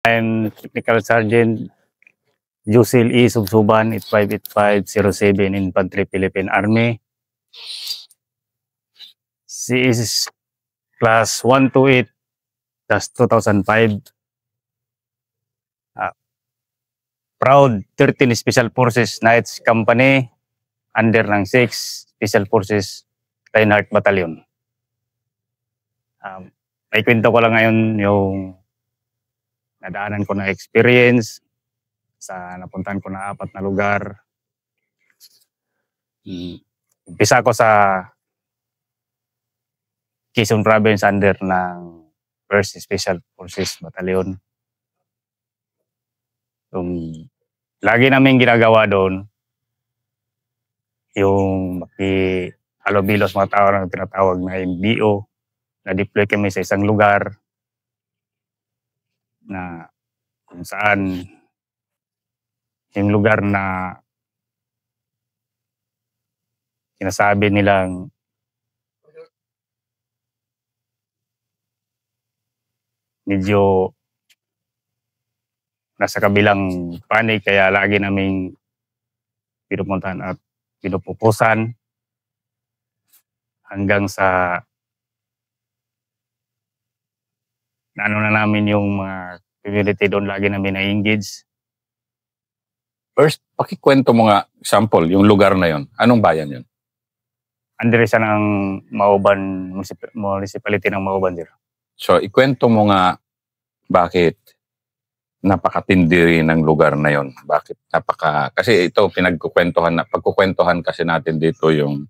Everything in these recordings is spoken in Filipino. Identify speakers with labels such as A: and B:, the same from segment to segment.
A: I'm Technical Sergeant Jusil E. Subsuban, 858507 Infantry, Philippine Army. She is class 128, that's 2005. Proud 13 Special Forces Knights Company under ng 6 Special Forces Reinhardt Battalion. May kwento ko lang ngayon yung nadaanan ko na experience sa napuntahan ko na 4 na lugar. Umpisa ko sa Quezon Province under ng 1st Special Forces Battalion. Yung lagi namin ginagawa doon, yung maki-halobilos mga tao na tinatawag na MBO, na-deploy kami sa isang lugar na kung saan yung lugar na sinasabi nilang medyo nasa kabilang panig, kaya lagi naming pinupuntahan at pinupupusan hanggang sa naano na namin yung mga community doon, lagi namin na-engage.
B: First, pakikwento mo nga example, yung lugar na yon. Anong bayan yon?
A: Under siya ng Mauban, municipality ng Mauban, sir.
B: So, ikwento mo nga bakit napakatindi rin ng lugar na yon. Bakit kasi ito pagkukwentuhan kasi natin dito yung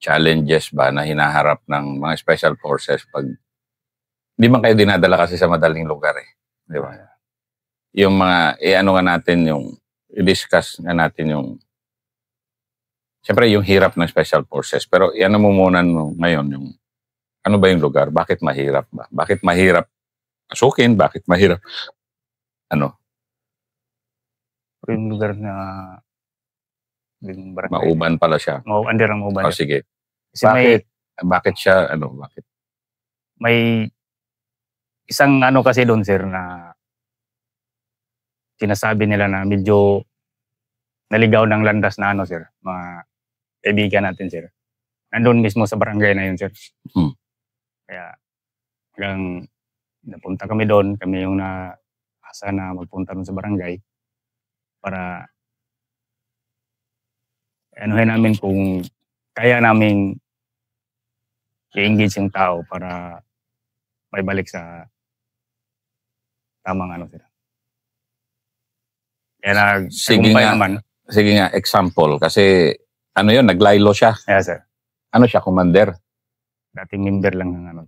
B: challenges ba na hinaharap ng mga special forces pag di man kayo dinadala kasi sa madaling lugar eh. Di ba? Yung mga, ano nga natin yung, i-discuss nga natin yung, siyempre yung hirap ng special forces. Pero ano mo muna ngayon yung, ano ba yung lugar? Bakit mahirap ba? Bakit mahirap pasukin? Bakit mahirap
A: Yung lugar na yung barangay.
B: Mauban pala siya.
A: Under ang Mauban.
B: O sige.
A: Kasi
B: bakit siya, bakit?
A: May isang kasi doon, sir, na sinasabi nila na medyo naligaw ng landas na sir, mga kaibigan natin, sir. Nandun mismo sa barangay na yun, sir. Kaya hanggang napunta kami doon, kami yung asa na magpunta doon sa barangay para anuhin namin kung kaya namin i-engage yung tao para may balik sa tamang sir. Kaya naman.
B: Sige nga, example. Kasi, yun, naglaylo siya.
A: Yes, sir.
B: Ano siya, commander?
A: Dating member lang ng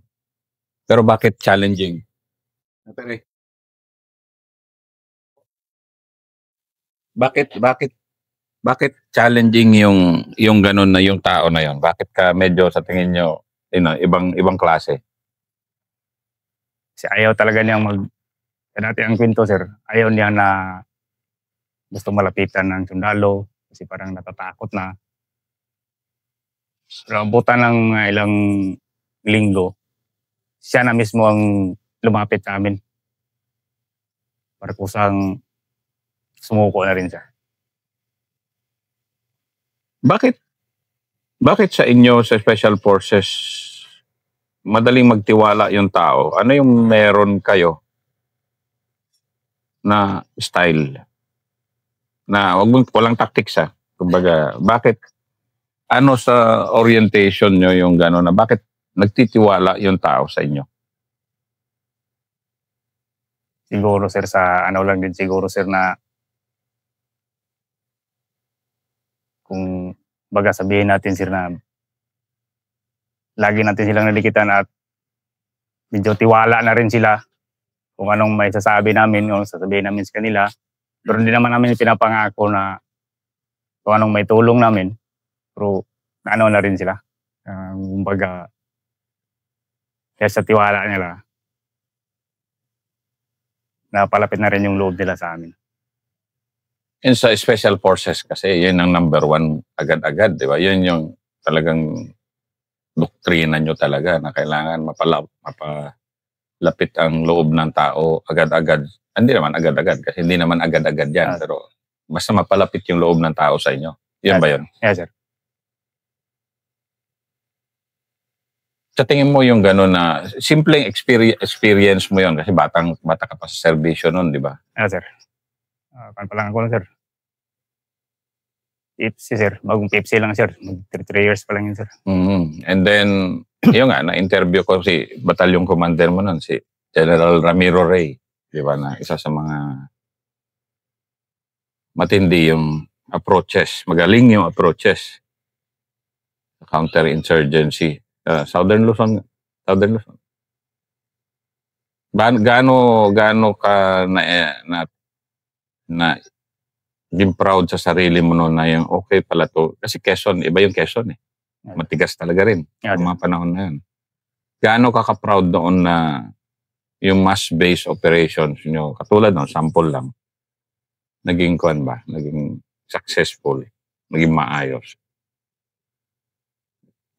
B: Pero bakit challenging? Bakit challenging yung ganun na yung tao na yun? Bakit ka medyo sa tingin nyo, ibang klase?
A: Kasi ayaw talaga niyang dati ang kwento, sir, ayaw niya na gusto malapitan ng sundalo kasi parang natatakot na. Pero abutan ng ilang linggo, siya na mismo ang lumapit sa amin. Para kusang sumuko na rin siya.
B: Bakit sa inyo, sa Special Forces, madaling magtiwala yung tao? Ano yung meron kayo na style? Na walang tactics Kumbaga, bakit sa orientation nyo yung gano'n na bakit nagtitiwala yung tao sa inyo?
A: Siguro, sir, lang din siguro, sir, na kung baga sabihin natin, sir, na lagi natin silang nalikitan at medyo tiwala na rin sila kung anong may sasabi namin o sasabihin namin sa kanila. Pero hindi naman namin pinapangako na kung anong may tulong namin. Pero na rin sila. Kumbaga, kaya sa tiwala nila, napalapit na rin yung loob nila sa amin.
B: And sa Special Forces kasi, yun ang number 1 agad-agad, di ba? Yun yung talagang doktrina nyo talaga na kailangan lapit ang loob ng tao agad-agad. Hindi naman agad-agad kasi hindi naman agad-agad yan. Pero basta mapalapit yung loob ng tao sa inyo. Yun ba yun?
A: Yes, sir.
B: Sa tingin mo yung gano'n na simpleng experience mo yun kasi bata ka pa sa serbisyo nun, di ba?
A: Yes, sir. Kan pa lang ako, sir. Pepsi, sir. Bagong Pepsi lang, sir. 3 years pa lang yun, sir.
B: And then, yun nga, na-interview ko si batalyon commander mo nun, si General Ramiro Rey. Di ba na isa sa mga matindi yung approaches. Magaling yung approaches. Counterinsurgency. Southern Luzon. Gaano ka na din proud sa sarili mo noon na yung okay pala to. Kasi Quezon, iba yung Quezon eh. Matigas talaga rin.
A: Yeah,
B: mga panahon na yun. Gaano ka proud noon na yung mass-based operations nyo, katulad ng sample lang, naging naging successful, naging maayos.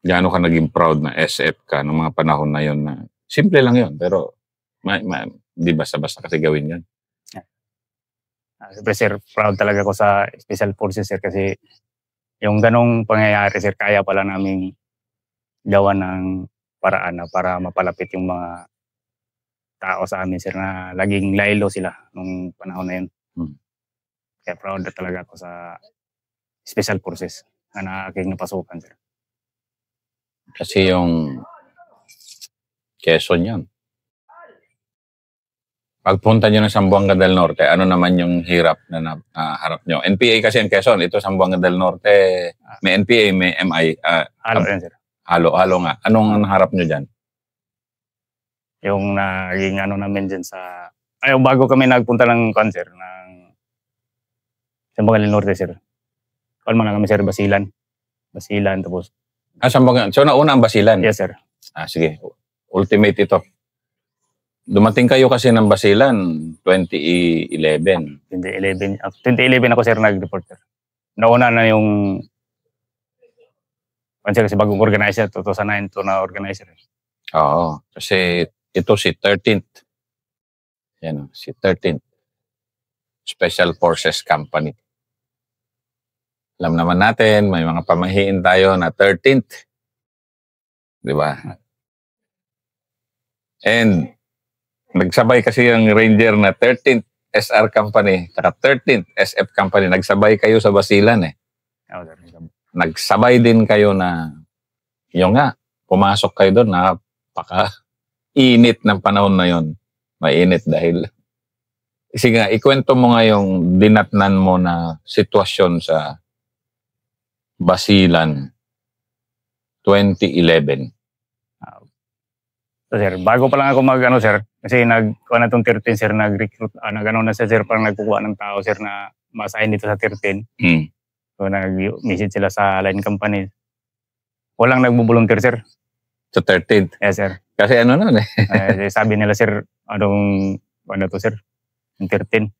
B: Gaano ka naging proud na SF ka ng mga panahon na yun na simple lang yun, pero di basta-basta kasi gawin yun.
A: Siyempre, sir, proud talaga ako sa Special Forces, sir, kasi yung ganong pangyayari, sir, kaya pala namin gawa ng paraan na para mapalapit yung mga tao sa amin, sir, na laging laylo sila nung panahon na yun. Kaya proud na talaga ako sa Special Forces na aking napasukan, sir.
B: Kasi yung Quezon yan. Pagpunta nyo ng Zamboanga del Norte, ano naman yung hirap na harap nyo? NPA kasi ang Quezon, ito Zamboanga del Norte, may NPA, may MI.
A: Halo yan, sir.
B: Halo nga. Anong harap nyo dyan?
A: Yung naging namin dyan sa... bago kami nagpunta ng concert ng Zamboanga del Norte, sir. Kalma na kami, sir, Basilan, tapos...
B: Zamboanga. So, nauna ang Basilan?
A: Yes, sir.
B: Sige. Ultimate ito. Dumating kayo kasi ng Basilan 2011.
A: 2011 ako, sir, nag-report, sir. Nauna na yung... kasi bagong organizer, 2009 to na organizer.
B: Oo. Kasi ito si 13th. Yan, si 13th. Special Forces Company. Alam naman natin, may mga pamahiin tayo na 13th. Di ba? And nagsabay kasi yung Ranger na 13th SR Company saka 13th SF Company. Nagsabay kayo sa Basilan eh. Nagsabay din kayo na yung nga, pumasok kayo doon, napaka-init ng panahon na yon. Mainit dahil sige nga, ikwento mo nga yung dinatnan mo na sitwasyon sa Basilan 2011.
A: So, sir, bago pa lang ako sir, kasi nagkuha na itong 13, sir, nag-recruit, na sir, parang nagkukuha ng tao, sir, na ma-assign dito sa 13. So, nag-message sila sa line company. Walang nagbo-volunteer, sir.
B: Sa 13th?
A: Yes, sir.
B: Kasi ano nun eh.
A: Sabi nila, sir, sir, yung 13.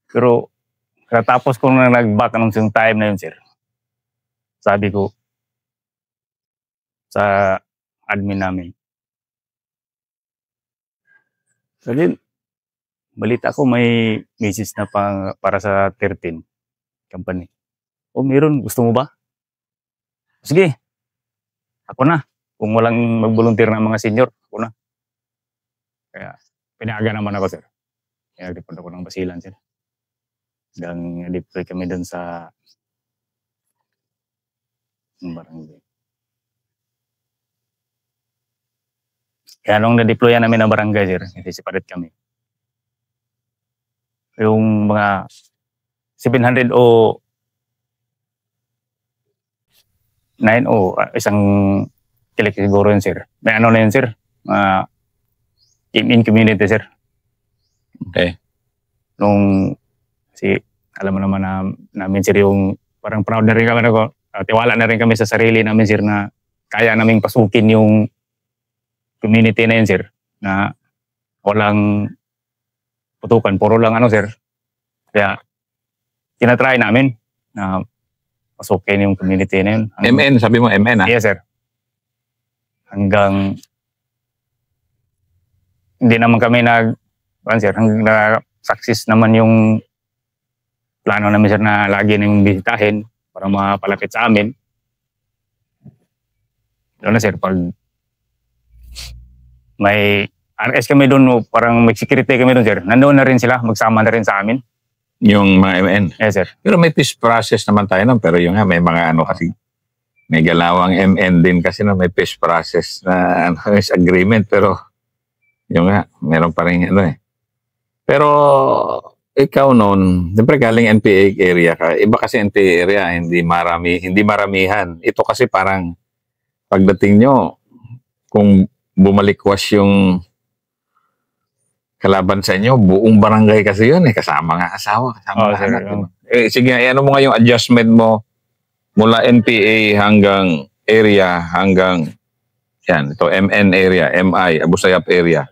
A: Pero, katapos ko na nag-back yung time na yun, sir, sabi ko sa admin namin, sabi, balita ko may message na para sa 13 company. Meron. Gusto mo ba? Sige. Ako na. Kung walang mag-volunteer ng mga senior, ako na. Kaya, pinaga naman ako, sir. Kaya nag-report ako ng Basilan, sir. Hanggang deploy kami dun sa barangay. Kaya nung na-deployan namin ng barangay, sir, separate kami. Yung mga 700 o 9 o isang kilik siguro yun, sir. May na yun, sir. Team in community, sir.
B: Okay.
A: Alam mo naman namin, sir, yung parang proud na rin kami tiwala na rin kami sa sarili namin, sir, na kaya naming pasukin yung community na yun, sir, na walang putukan, puro lang sir. Kaya, tinatry namin na pasukin yung community na yun.
B: MN, sabi mo MN, ha?
A: Yes, sir. Hanggang hindi naman kami sir, hanggang na success naman yung plano namin sir na lagi na yung bisitahin para mapalapit sa amin. Doon na sir, pag may RS kami doon, parang may security kami doon sir, nandoon na rin sila, magsama na rin sa amin.
B: Yung mga MN.
A: Yes sir.
B: Pero may peace process naman tayo nun. Pero yung nga, may mga ano kasi, may galawang MN din kasi na may peace process na agreement. Pero yung nga, meron pa rin ano eh. Pero ikaw noon, siyempre galing NPA area ka. Iba kasi NPA area, hindi maramihan. Ito kasi parang pagdating nyo, kung bumalikwas yung kalaban sa inyo, buong barangay kasi yun eh. Kasama nga asawa, kasama nga anak. Diba? Sige, ano mo nga yung adjustment mo mula NPA hanggang area, hanggang yan, ito MN area, MI, Abu Sayyaf area.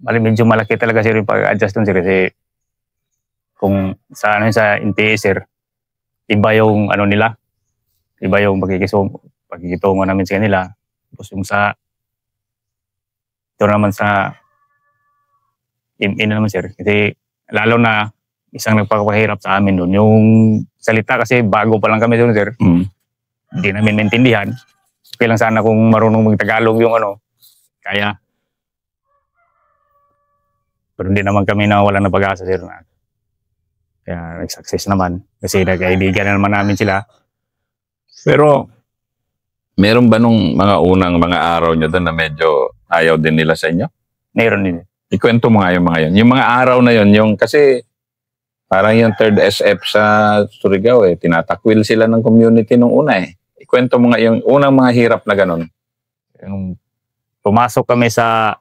A: Medyo malaki talaga sir yung pag-adjust doon sir kasi kung sa NPA sir, iba yung ano nila, iba yung pagkikitungo namin sa kanila. Tapos yung ito naman sa MN naman sir, kasi lalo na isang nagpapahirap sa amin doon. Yung salita kasi bago pa lang kami doon sir, hindi namin maintindihan. Okay lang sana kung marunong mag-Tagalog yung kaya. Pero hindi naman kami wala na pag-asa sir. Kaya nag-success naman. Kasi nagkaibigan na naman namin sila.
B: Pero, meron ba nung mga unang mga araw nyo doon na medyo ayaw din nila sa inyo?
A: Meron din.
B: Ikwento mo nga yung mga yun. Yung mga araw na yun, yung kasi parang yung 3rd SF sa Surigao eh, tinatakwil sila ng community nung una eh. Ikwento mo nga yung unang mga hirap na ganun.
A: Yung pumasok kami sa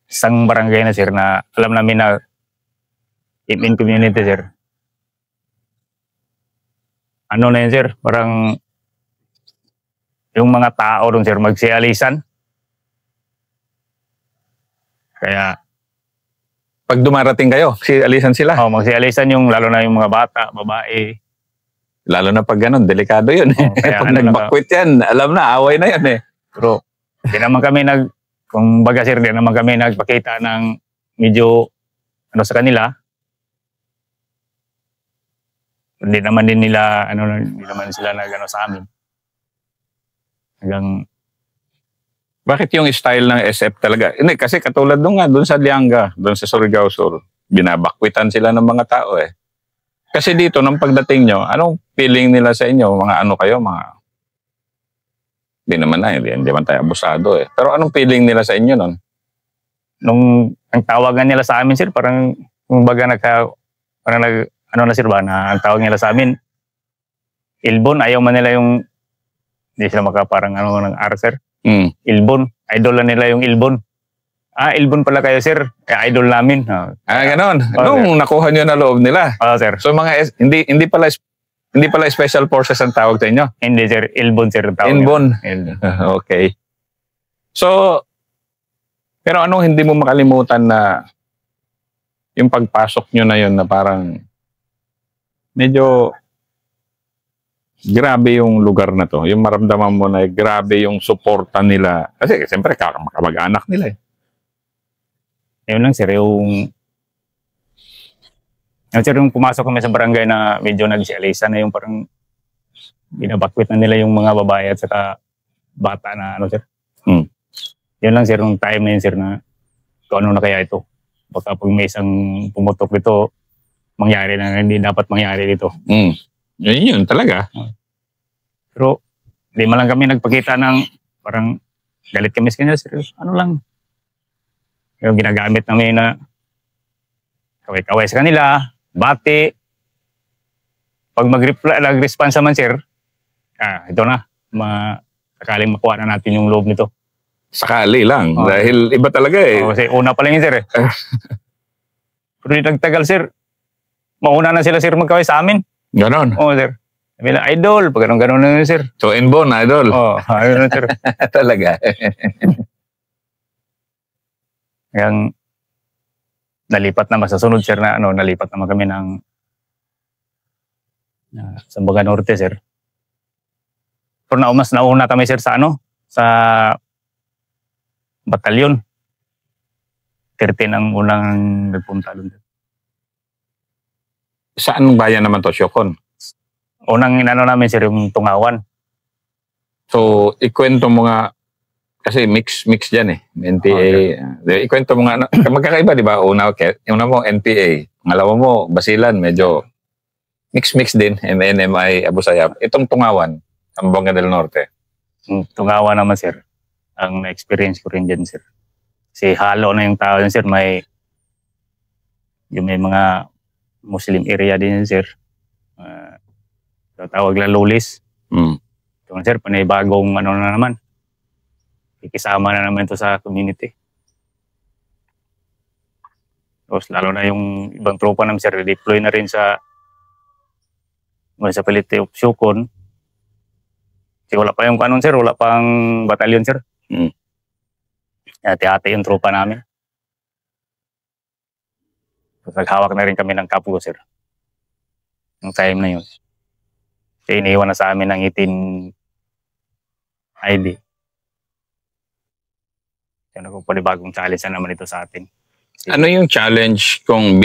A: isang barangay na sir na alam namin na in community sir. Ano na yun sir, parang yung mga tao doon sir magsialisan. Kaya
B: pag dumarating kayo, alisan sila.
A: Magsialisan yung lalo na yung mga bata, babae.
B: Lalo na pag ganun, delikado yun eh. Pag nagbakwit yan, alam na, away na yan eh.
A: Pero di naman kami kung baga sir, di naman kami nagpakita ng medyo sa kanila. Hindi naman din nila, hindi naman sila sa amin. Hanggang
B: bakit yung style ng SF talaga? Hindi, kasi katulad doon sa Lianga, doon sa Surigao Sur, binabakwitan sila ng mga tao eh. Kasi dito, nung pagdating nyo, anong feeling nila sa inyo? Mga ano kayo, hindi naman tayo abusado eh. Pero anong feeling nila sa inyo nun?
A: Nung ang tawagan nila sa amin sir, parang kumbaga na sir ba, na ang tawag nila sa amin, Ilbon, ayaw man nila yung, hindi sila makaparang ng R sir. Ilbon, idol na nila yung Ilbon. Ilbon pala kayo sir, idol namin.
B: Ganon. Nung nakuha nyo na loob nila.
A: Sir.
B: So hindi pala special forces ang tawag sa inyo?
A: Hindi sir, Ilbon sir ang tawag.
B: Ilbon. Okay. So, pero anong hindi mo makalimutan na yung pagpasok nyo na yun na parang medyo grabe yung lugar na to. Yung maramdaman mo na grabe yung suporta nila. Kasi siyempre kamag-anak nila eh.
A: Yun lang sir, yung pumasok kami sa barangay na medyo nagsialisa na yung parang binabakwit na nila yung mga babae at saka bata na sir. Yun lang sir, yung time na yun sir na kung ano na kaya ito. Baka pag may isang pumutok dito, mangyari na hindi dapat mangyari dito.
B: Yun talaga.
A: Pero di man lang kami nagpakita ng parang galit kami sa kanya. Serious, ano lang. Yung ginagamit namin na kaway-kaway sa kanila, bati. Pag mag-response naman sir, ito na, sakaling makuha na natin yung loob nito.
B: Sakali lang, dahil iba talaga eh.
A: Kasi una pa lang yun sir eh. Pero di nagtagal sir, mauna na sila sir magkaway sa amin.
B: Ganon?
A: Oo sir. Sabi na, idol, pag ganon na yun sir.
B: So inborn, idol?
A: Ayun na sir.
B: Talaga.
A: Kaya nalipat naman sa sunod sir na nalipat naman kami ng Zamboanga Norte sir. Pero mas nauna kami sir sa sa batalyon. 13 ang unang nagpunta doon.
B: Saan bayan naman to, Siokon?
A: Unang inano namin sir yung Tungawan.
B: So, ikwento mo nga, kasi mix dyan eh. NPA. Ikwento mo nga, magkakaiba di ba? Una mo NPA. Pangalawa mo, Basilan, medyo mix din. MNMI, Abu Sayyaf. Itong Tungawan, Zamboanga del Norte.
A: Yung Tungawan naman sir, ang na-experience ko rin dyan sir. Kasi halo na yung tao dyan sir, may mga Muslim area din sir. Tawag lang Lulis. Ito sir, panibagong ano na naman. Ikisama na naman ito sa community. Tapos lalo na yung ibang tropa naman sir, deploy na rin sa Municipality of Siokon. Kasi wala pa yung kanon sir, wala pang batalyon sir. Hati-hati yung tropa namin. So, naghawak na rin kami ng kapgo sir. Yung time na yun. Kasi iniwan na sa amin ng 18 ID. Kaya kung panibagong challenge na naman ito sa atin.
B: Ano yung challenge kung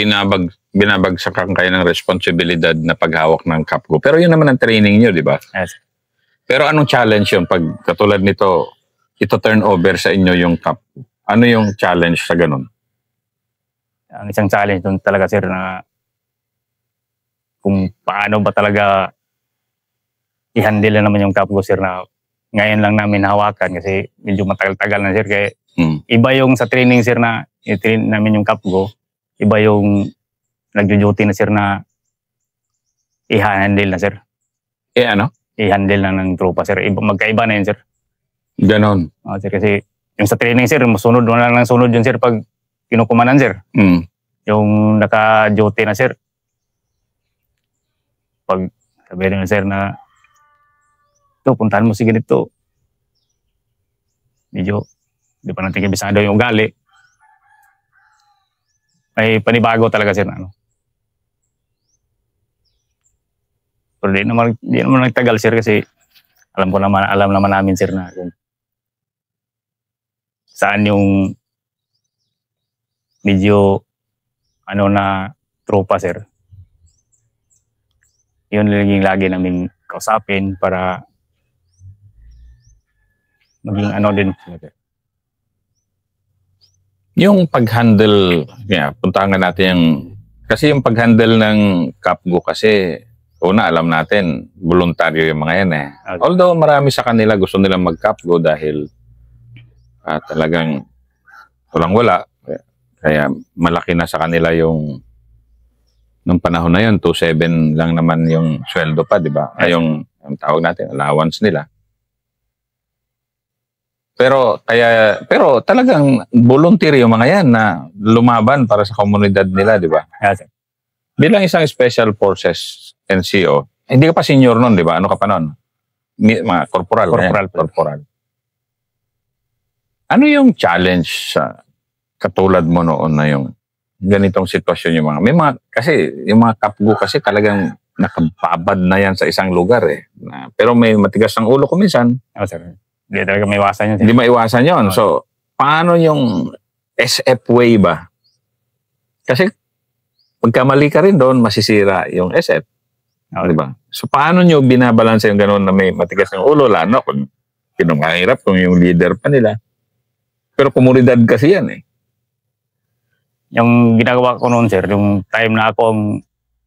B: binabagsakan kayo ng responsibilidad na paghawak ng kapgo? Pero yun naman ang training nyo, di ba?
A: Yes.
B: Pero anong challenge yun? Pag katulad nito, ito turn over sa inyo yung kapgo. Ano yung challenge sa ganun?
A: Ang isang challenge doon talaga sir na kung paano ba talaga i-handle na naman yung kapgo sir na ngayon lang namin hawakan kasi medyo matagal-tagal na sir. Kaya iba yung sa training sir na i-train namin yung kapgo, iba yung nagjo-duty na sir na i-handle na sir.
B: Ano?
A: I-handle na ng tropa sir. Magkaiba na yun sir.
B: Ganon.
A: Sir, kasi yung sa training sir, sunod mo lang sunod yun sir pag kinukumanan sir. Yung naka-duty na sir. Pag sabihin na sir na ito, puntahan mo si ganito. Medyo, di pa natin kabisado yung ugali. Ay panibago talaga sir na ano. Pero di naman nagtagal sir kasi alam naman namin sir na kung saan yung medyo ano na tropa sir. Yun lagi namin kausapin para maging ano din.
B: Yung pag-handle, puntahan natin yung, kasi yung pag-handle ng kapgo kasi, una alam natin, voluntaryo yung mga yan eh. Okay. Although marami sa kanila gusto nilang mag-kapgo dahil talagang walang-wala. Kaya malaki na sa kanila yung nung panahon na yun, 2.7 lang naman yung sweldo pa, di ba? Ay, yung tawag natin, allowance nila. Pero talagang voluntary yung mga yan na lumaban para sa komunidad nila, di ba?
A: Yes.
B: Bilang isang Special Forces NCO, hindi ka pa senior nun, di ba? Ano ka pa nun? Mga corporal. Corporal. Ano yung challenge sa katulad mo noon na yung ganitong sitwasyon yung mga, kasi yung mga kapgo kasi talagang nakababad na yan sa isang lugar eh. Pero may matigas ng ulo ko minsan.
A: Oh, sir. Hindi talaga maiwasan yun.
B: Hindi maiwasan yun. So, paano yung SF way ba? Kasi pagkamali ka rin doon, masisira yung SF.
A: Oh,
B: diba? So, paano nyo binabalansa yung gano'n na may matigas ng ulo? Lalo kung pinumahirap kung yung leader pa nila. Pero komunidad kasi yan eh.
A: Yung ginagawa ko noon sir, yung time na ako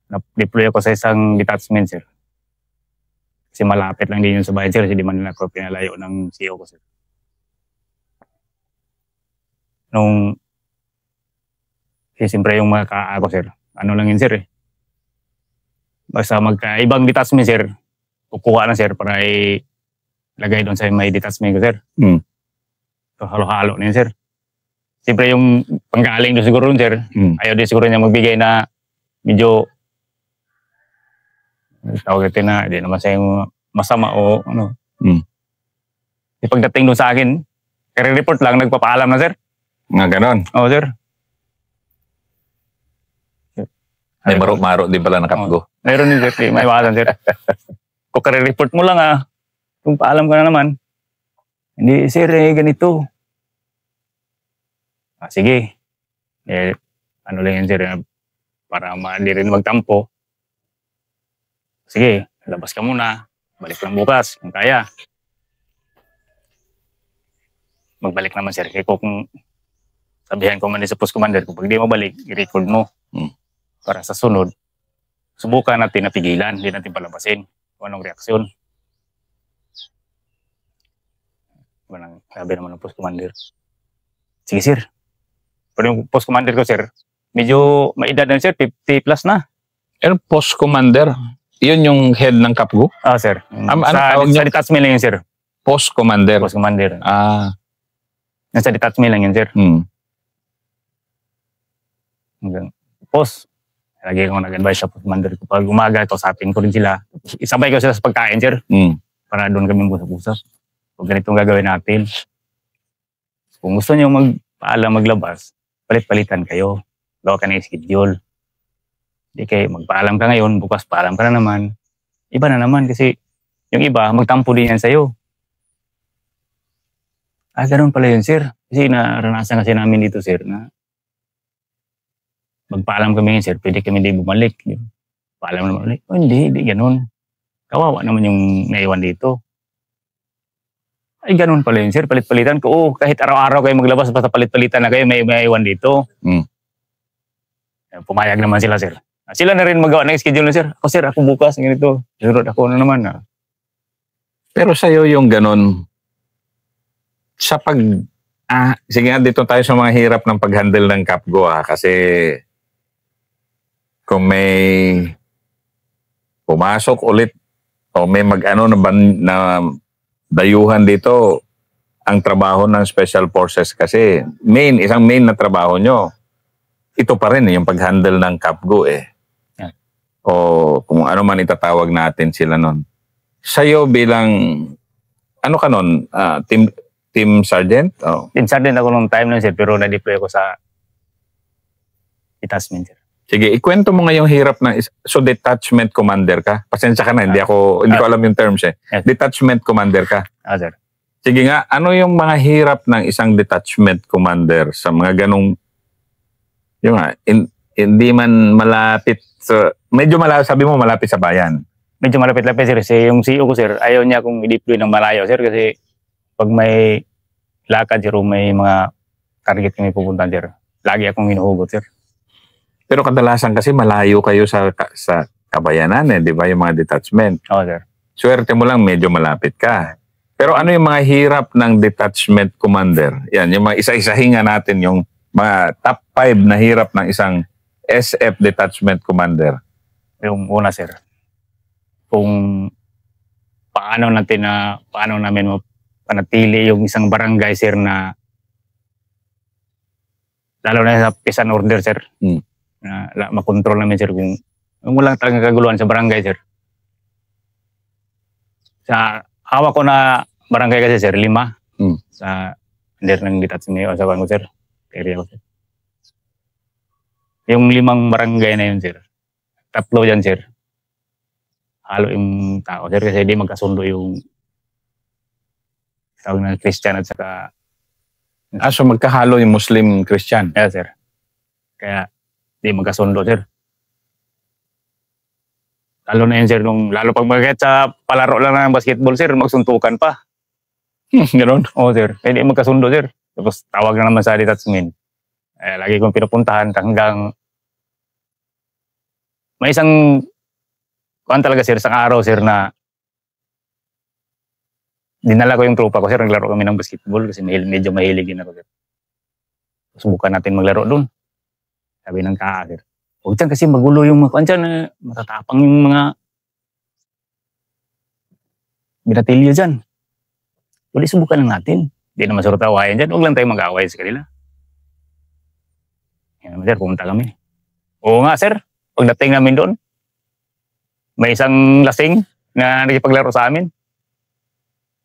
A: na-deploy ako sa isang detachment sir. Kasi malapit lang din yun sa bayan sir, kasi di man nila ako pinalayo ng CEO ko sir. Kasi siyempre yung mga ako sir, ano lang yun sir eh. Basta magkaibang detachment sir, kukuha na sir para ilagay doon sa may detachment ko sir. So halo-halo na yun sir. Siyempre yung panggaling doon siguro sir, ayaw din siguro niya magbigay na medyo tawag natin na hindi naman sa yung masama o ano. Pagdating doon sa akin, kare-report lang, nagpapaalam na sir.
B: Nga ganon?
A: Oo sir.
B: May maro-maro din pala na kapgo.
A: Meron din sir, may iwasan sir. Kung kare-report mo lang kung paalam ka na naman, hindi sir ganito. Sige. Ano lang yun sir, para hindi rin magtampo. Sige, labas ka muna. Balik lang bukas, kung kaya. Magbalik naman sir. Kaya kung sabihan ko man din sa post commander, kung pag di mo balik, i-record mo. Para sa sunod, subukan natin na pigilan, hindi natin palabasin kung anong reaksyon. Sabi naman ng post commander. Sige sir. Pero yung post commander ko sir, medyo maedad na sir, 50 plus na.
B: Pero post commander, yun yung head ng Kapgo?
A: Sir.
B: Ano tawag
A: sa detachment lang yun sir.
B: Post commander?
A: Post commander.
B: Nasa
A: detachment lang yun sir. Post. Lagi ko nag-advise sa post commander ko. Pag umaga, kausapin ko rin sila. Isabay ko sila sa pagkain sir. Para doon kami busap-busap. Kung ganitong gagawin natin. Kung gusto niyo magpaalam maglabas, palit-palitan kayo. Gawa ka na yung schedule. Hindi kayo magpaalam ka ngayon, bukas paalam ka na naman. Iba na naman kasi yung iba, magtampo din yan sa'yo. Ganun pala yun, sir. Kasi naranasan kasi namin dito, sir, na magpaalam kami yun, sir. Pwede kami di bumalik. Paalam naman ulit. Hindi ganun. Kawawa naman yung naiwan dito. Ganun pala yun, sir. Palit-palitan ko. Kahit araw-araw kayo maglabas, basta palit-palitan na kayo, may iwan dito. Pumayag naman sila, sir. Sila na rin magawa ng schedule na, sir. Sir, ako bukas, ganito. Sunod ako na naman.
B: Pero sa'yo yung ganun, sa sige nga, dito tayo sa mga hirap ng pag-handle ng Kapgo, kasi kung may pumasok ulit o may na dayuhan dito, ang trabaho ng Special Forces kasi, isang main na trabaho nyo, ito pa rin yung pag-handle ng Kapgo o kung ano man itatawag natin sila nun. Sa'yo bilang, ano ka nun? Team Sergeant?
A: Team Sergeant ako nung time nun, sir, pero na-deploy ako sa detachment, sir.
B: Sige, ikwento mo nga yung hirap ng, so detachment commander ka? Pasensya ka na, hindi ko alam yung terms eh. Yes. Detachment commander ka?
A: Sir.
B: Sige nga, ano yung mga hirap ng isang detachment commander sa mga ganong, hindi man malapit, medyo malapit, sabi mo malapit sa bayan.
A: Medyo malapit-lapit, sir. Kasi yung CEO ko, sir, ayaw niya kung i-deploy ng malayo, sir, kasi pag may lakad, sir, o may mga target kami pupuntahan, sir, lagi akong hinuhugot, sir.
B: Pero kadalasan kasi malayo kayo sa kabayanan, di ba, yung mga detachment?
A: Oo, sir.
B: Swerte mo lang, medyo malapit ka. Pero ano yung mga hirap ng detachment commander? Yan, yung mga isa-isahin nga natin yung mga top 5 na hirap ng isang SF detachment commander.
A: Yung una, sir, kung paano namin panatili yung isang barangay, sir, na lalo na sa peace and order, sir, na makontrol namin, sir, kung walang talagang kaguluhan sa barangay, sir. Sa hawak ko na barangay kasi, sir, 5 sa under ng detachment sa ko, sir, area ko, sir. Yung 5 barangay na yun, sir, 3 dyan, sir, halo yung tao, sir, kasi di magkasundo yung tawag na Christian at saka
B: so magkahalo yung Muslim Christian?
A: Yeah, sir. Kaya di magkasundo, sir. Lalo na yun, sir, lalo pag magkakit sa palaro lang ng basketball, sir, magsuntukan pa.
B: Gano'n?
A: Oo, sir. Kaya di magkasundo, sir. Tapos tawag na naman sa detachment. Lagi kong pinupuntahan hanggang may isang talaga, sir, isang araw, sir, na dinala ko yung tropa ko, sir. Naglaro kami ng basketball kasi medyo mahilig din ako, sir. Subukan natin maglaro doon. Sabi ng sir, huwag dyan kasi magulo yung mga dyan, matatapang yung mga binatilyo dyan. Wala, subukan lang natin. Hindi naman surot awayan dyan. Huwag lang tayo mag-away sa kanila. Yan naman, sir, pumunta kami. Oo nga, sir. Pagdating namin doon, may isang lasing na nakipaglaro sa amin.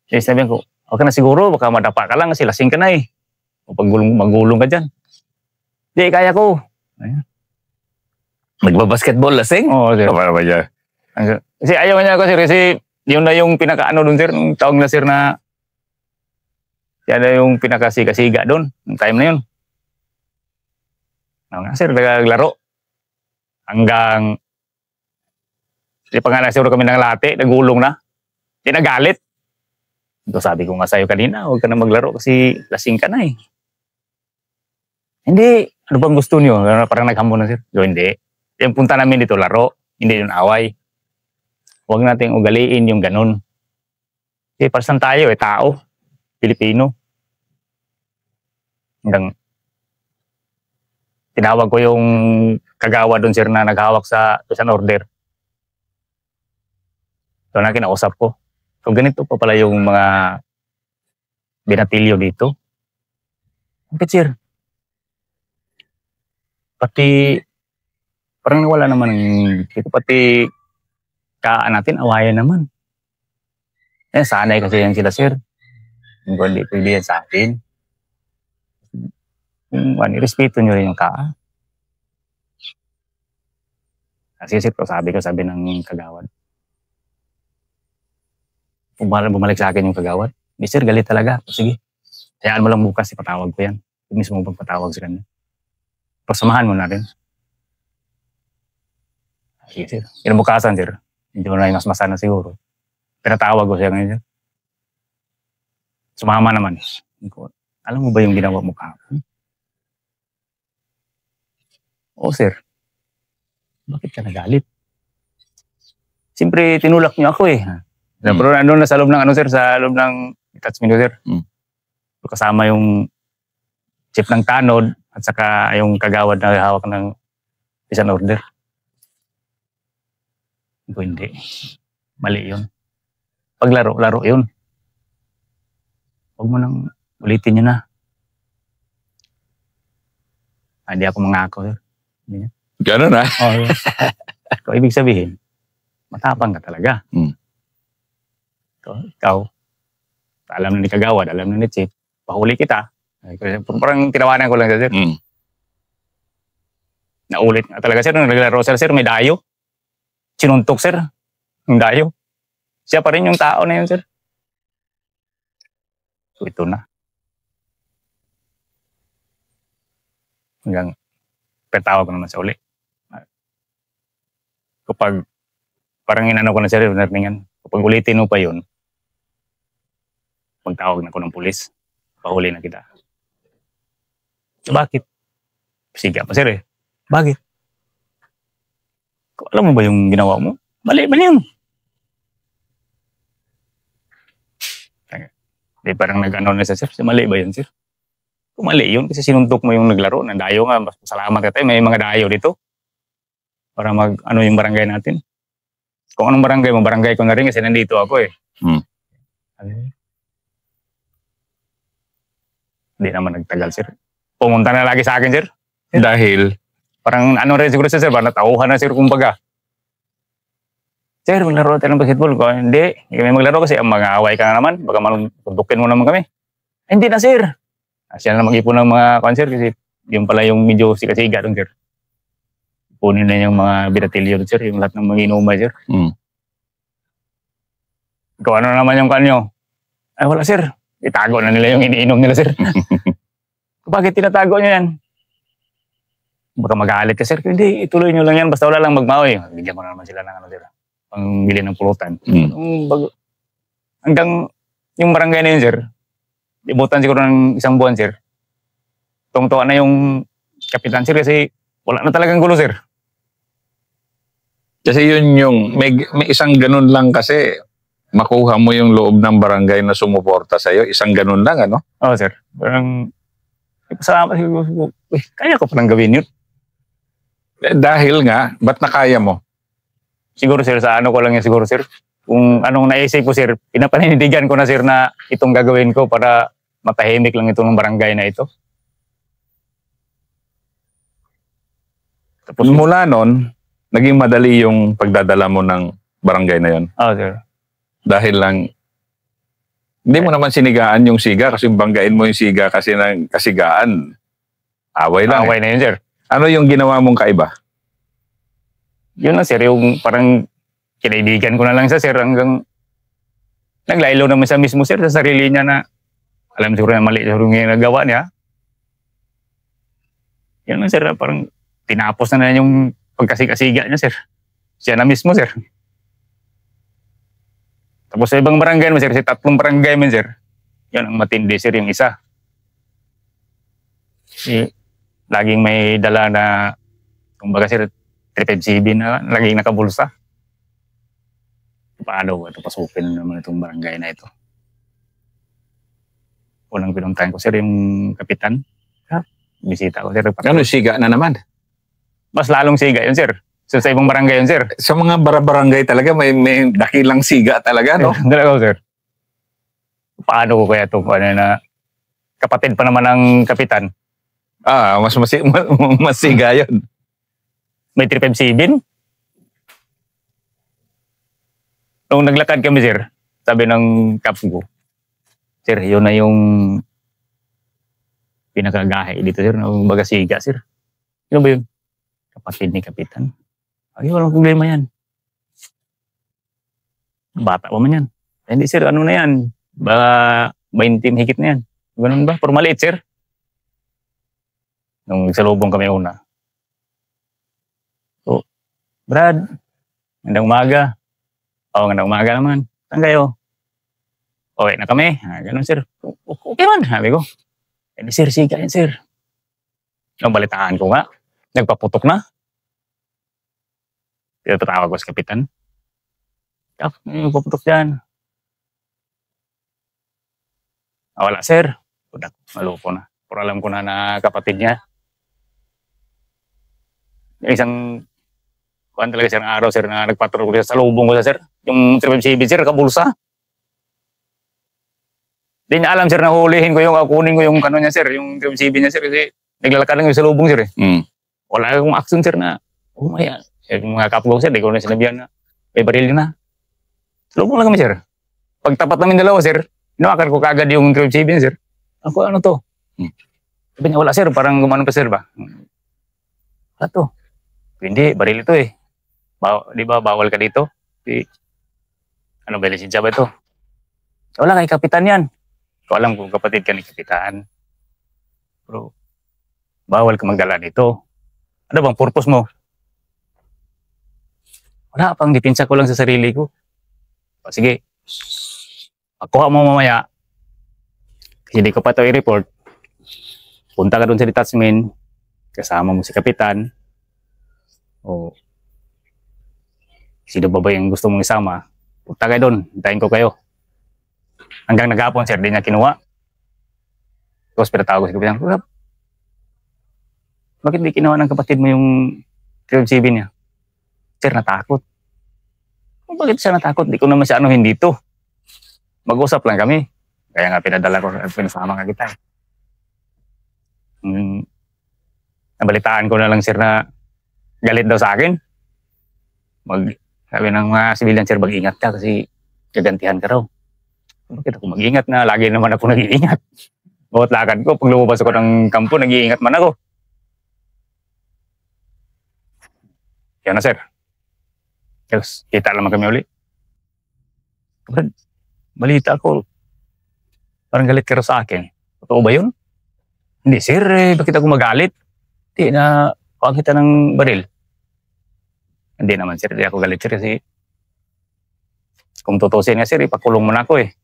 A: Kaya sabihan ko, okay na siguro, baka madapa ka lang kasi lasing ka na eh. O magulong ka dyan. Di, kaya ko. Ayan.
B: Nagbabasketball lasing?
A: Oo, sir.
B: Para ba niya?
A: Kasi ayaw niya ako, sir, kasi yun na yung pinaka-ano doon, sir, nung taong na, sir, na siya na yung pinakasiga-siga doon, yung time na yun. Sir, naglaro. Hanggang, di pa nga nagsuro kami ng late, nagulong na. Di nagalit. Ito sabi ko nga sa'yo kanina, huwag ka na maglaro kasi lasing ka na eh. Hindi, ano bang gusto niyo? Parang naghamon na sir. So, hindi. Yung punta namin dito, laro. Hindi yung away. Huwag nating ugaliin yung ganun. Kasi parang tayo eh, tao. Pilipino. Hanggang tinawag ko yung kagawa doon sir na naghawak sa isang order. So na kinausap ko. So ganito pa pala yung mga binatilyo dito. Bakit sir? Pati parang nawala naman dito, pati kaan natin, awayan naman. Sanay kasi yan sila sir. Kung hindi pwede yan sa atin. Respeto nyo rin yung kaa. Kasi sir, sabi ng kagawad. Bumalik sa akin yung kagawad. Hindi sir, galit talaga. Sige, hayaan mo lang bukas, ipatawag ko yan. Mismo magpatawag sa kanya. Pasamahan mo na rin. Sige sir. Kinabukasan sir. Hindi ko na yung masmasa na siguro. Pinatawag ko siya ngayon sir. Sumama naman. Alam mo ba yung ginawa mo kahapon? Oo sir. Bakit ka nagalit? Siyempre tinulak niyo ako eh. Pero ano na sa loob ng ano sir, sa loob ng attachment sir. Kasama yung chief ng tanod at saka yung kagawad na hawak ng isang order. Hindi. Mali yun. Paglaro, laro yun. Huwag mo nang ulitin yun na. Hindi ako mangako sir.
B: Gano'n na?
A: Oh, yes. So, ibig sabihin, matapang ka talaga. So, ikaw, alam na ni kagawad, alam na ni chief, pahuli kita. Parang tinawanan ko lang siya, sir. Naulit nga talaga, sir. Nung naglaro sir, may dayo. Sinuntok, sir. Yung dayo. Siya pa rin yung tao na yun, sir. So, ito na. Hanggang petawag ko naman sa uli. Kapag parang inano ko na sir, kapag ulitin mo pa yun, magtawag na ko ng pulis. Pahuli na kita. So, bakit? Siga pa sir eh. Bakit? Alam mo ba yung ginawa mo? Mali yun. Parang nag-ano na sa sir. Mali ba yun sir? Kung mali yun, kasi sinuntok mo yung naglaro. Nandayo nga, mas salamat ka tayo. May mga dayo dito. Para ano yung barangay natin. Kung anong barangay mo, barangay ko na rin kasi nandito ako eh. Hindi naman nagtagal sir. Pumunta na lagi sa akin sir.
B: Dahil?
A: Parang ano rin siguro sir, parang natauhan na sir kumbaga. Sir, maglaro tayo ng basketball ko. Hindi, kami maglaro kasi mga away ka na naman. Baka malutukin mo naman kami. Hindi na sir. Siya na mag-ipon ng mga concert kasi yun pala yung medyo sikasiga doon sir. Punin na yung mga binatilyo doon sir, yung lahat ng mga inumay sir. Ikaw ano naman yung kanyo? Ay wala sir, itago na nila yung iniinom nila sir. Bakit tinatago nyo yan? Baka magalit ka sir, hindi ituloy nyo lang yan basta wala lang magmaoy. Bigyan mo na naman sila ng ano sir, pangbili ng pulutan. Hanggang yung barangay na yun sir, ibutan siguro ng isang buwan sir. Tungtuan na yung kapitan sir kasi wala na talagang gulo sir.
B: Kasi yun yung, may isang ganun lang kasi, makuha mo yung loob ng barangay na sumuporta sa'yo, isang ganun lang, ano?
A: Oo sir. Parang, salamat siguro. Kaya ko palang gawin yun.
B: Dahil nga, ba't nakaya mo?
A: Siguro sir, sa ano ko lang yan siguro sir. Kung anong naisip ko sir, pinapanindigan ko na sir na itong gagawin ko para matahimik lang itong barangay na ito.
B: Tapos mula nun, naging madali yung pagdadala mo ng barangay na yon.
A: Oo sir.
B: Dahil lang, hindi mo naman sinigaan yung siga kasi banggain mo yung siga kasi ng kasigaan. Away lang.
A: Away na yun sir.
B: Ano yung ginawa mong kaiba?
A: Yun lang sir, yung parang kinaibigan ko na lang sa sir hanggang naglaylo naman sa mismo sir sa sarili niya na alam siguro na mali siguro yung nagawa niya. Yan lang, sir. Parang tinapos na yung pagkasiga-siga niya, sir. Siya na mismo, sir. Tapos sa ibang barangay naman, sir, sa 3 barangay man, sir, yan ang matindi, sir, yung isa. Laging may dala na, kumbaga, sir, 357 na laging nakabulsa. Paano ba ito? Pasukin naman itong barangay na ito. Unang pinuntahan ko, sir, yung kapitan. Bisita ko, sir.
B: Ano, siga na naman?
A: Mas lalong siga yun, sir. So, sa ibang barangay yun, sir.
B: Sa mga barangay talaga, may dakilang siga talaga, no?
A: Dalawa, sir. Paano ko kaya ito? Ano na, kapatid pa naman ng kapitan.
B: Mas siga yun.
A: May 357. Nung naglakad kami, sir, sabi ng kap ko, sir, yun na yung pinakagahe dito, sir, ng bagasiga, sir. Yun ba yun? Kapatid ni kapitan. Ay, walang problema yan. Bata pa man yan. Hindi, sir, ano na yan? Baka 20 higit na yan. Ganun ba? Formalit, sir. Nung salubong kami una. So, Brad, gandang umaga. Gandang umaga naman. Saan kayo? Okay na kami. Ganun, sir. Okay man, sabi ko. Hindi, sir, siga yan, sir. Ang balitaan ko nga. Nagpaputok na. Pinatawag ko sa kapitan. Nagpaputok dyan. Wala, sir. Malupo na. Pero alam ko na kapatid niya. Yung isang kuhan talaga, sir, ng araw, sir, na nagpatrol ko sa lubong ko sa, sir. Yung 357, sir, kabulsa. Hindi niya alam, sir, na hulihin ko yung, kunin ko yung kano niya, sir, yung 357 niya, sir, kasi naglalakad lang yung sa lubong, sir, eh. Wala akong action, sir, na, maya. Yung mga kapgo, sir, di ko na sinabihan na, may baril na. Sa lubong lang kami, sir. Pagtapat namin dalawa, sir, inawakan ko kagad yung 357, sir. Ano to? Sabi niya, wala, sir, parang gumano pa, sir, ba? Wala to. Hindi, baril ito, eh. Di ba, bawal ka dito? Ano ba, lisensya ba ito? Wala, kay kapitan yan. Ko alam kung kapatid ka ni kapitan. Pero, bawal ka magdala dito. Ano bang purpose mo? Wala, pang dipinsa ko lang sa sarili ko. Sige, pagkuha mo mamaya, kasi di ko pa ito i-report, punta ka dun sa detachment, kasama mo si kapitan, o sino ba yung gusto mong isama, punta kayo doon, hintayin ko kayo. Hanggang naghapon, sir, di niya kinuha. Tapos pinatawag ko si kapitan, bakit di kinuha ng kapatid mo yung 357 niya? Sir, natakot. Bakit siya natakot? Di ko naman siya anuhin dito. Mag-usap lang kami. Kaya nga pinadala ko, pinasama nga kita. Nabalitaan ko na lang, sir, na galit daw sa akin. Sabi ng mga civilian, sir, mag-ingat ka kasi gagantihan ka raw. Bakit ako mag-ingat na? Lagi naman ako nag-iingat. Bawat lakad ko, pag lumabas ako ng kampo, nag-iingat man ako. Yan na, sir. Tapos, kita naman kami uli. Balita ko. Parang galit ka raw sa akin. Totoo ba yun? Hindi, sir. Bakit ako magalit? Hindi na kuhaan kita ng baril. Hindi naman, sir. Hindi ako galit, sir. Kasi kung tutusin nga, sir, ipakulong mo na ako, eh.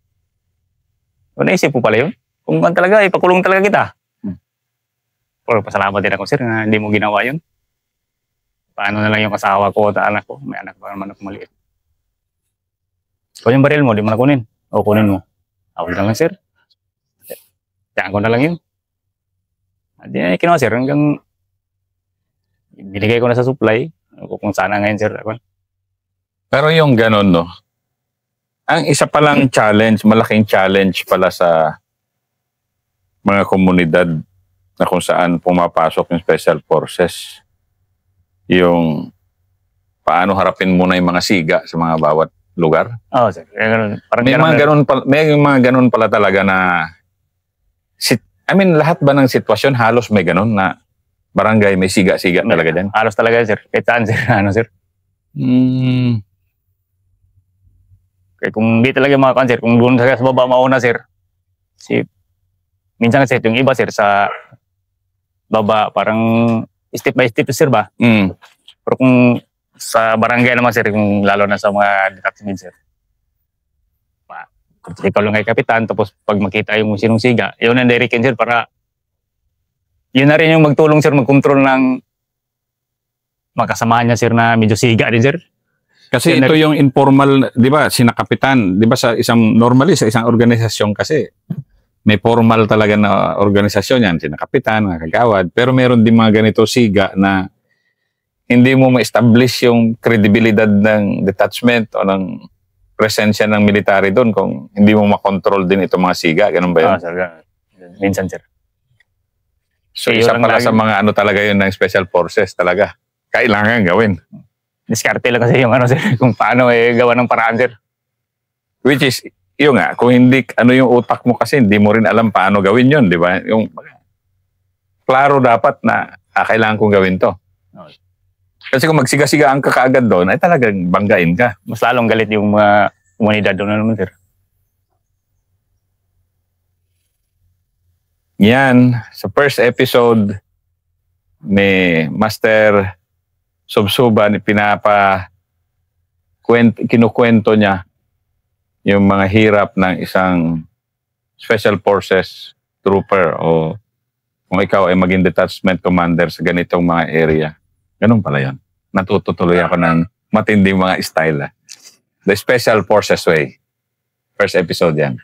A: Kung naisip po pala yun. Kung talaga, ipakulong talaga kita. Pero pasalamat din ako, sir, na hindi mo ginawa yun. Paano na lang yung asawa ko at anak ko? May anak pa naman ako maliit. Kung yung baril mo, di mo na kunin. O kunin mo. Ako na lang, sir. Diyan ko na lang yun. Hindi na kinuha, sir. Hanggang binigay ko na sa supply. Kung sana ngayon, sir.
B: Pero yung ganun, no? Ang isa palang challenge, malaking challenge pala sa mga komunidad na kung saan pumapasok yung special forces. Yung paano harapin muna yung mga siga sa mga bawat lugar.
A: Oo, sir. Parang
B: may mga ganun pala talaga na lahat ba ng sitwasyon halos may ganun na barangay may siga-siga talaga dyan?
A: Halos talaga, sir. Kahit saan, sir. Sir? Kaya kung di talaga mga kan, sir, kung doon sa baba mauna, sir, minsan kasi yung iba, sir, sa baba, parang step by step sir ba?
B: Mm.
A: Pero kung sa barangay naman sir, kung lalo na sa mga detachment sir, ikaw lang kay kapitan, tapos pag makita yung sinong siga, yun ang direction sir para yun na rin yung magtulong sir magkontrol ng makasamahan niya sir na medyo siga din sir.
B: Kasi
A: Yun
B: ito yung informal, di ba, sina kapitan, di ba sa isang normally, sa isang organisasyon kasi may formal talaga na organisasyon yan, sina kapitan, mga kagawad, pero meron din mga ganito siga na hindi mo ma-establish yung kredibilidad ng detachment o ng presensya ng military doon kung hindi mo makontrol din itong mga siga, ganun ba yun?
A: Sir, minsan sir.
B: So
A: Yun
B: isa
A: ang
B: pala sa
A: lagi-
B: mga ano talaga yun ng special forces talaga. Kailangan gawin.
A: Diskarte lang kasi yung ano sir, kung paano gawa ng paraan sir.
B: Which is, yun nga, kung hindi, ano yung utak mo kasi, hindi mo rin alam paano gawin yun, di ba? Yung, klaro dapat na, kailangan kong gawin to.
A: Okay.
B: Kasi kung magsiga-sigaan ka kaagad doon, ay talagang banggain ka.
A: Mas lalong galit yung mga komunidad doon na naman sir.
B: Yan, sa first episode, ni Master Subsuban, kinukwento niya yung mga hirap ng isang special forces trooper o kung ikaw ay maging detachment commander sa ganitong mga area. Ganun pala yan. Natututuloy ako ng matinding mga style. The Special Forces Way. First episode yan.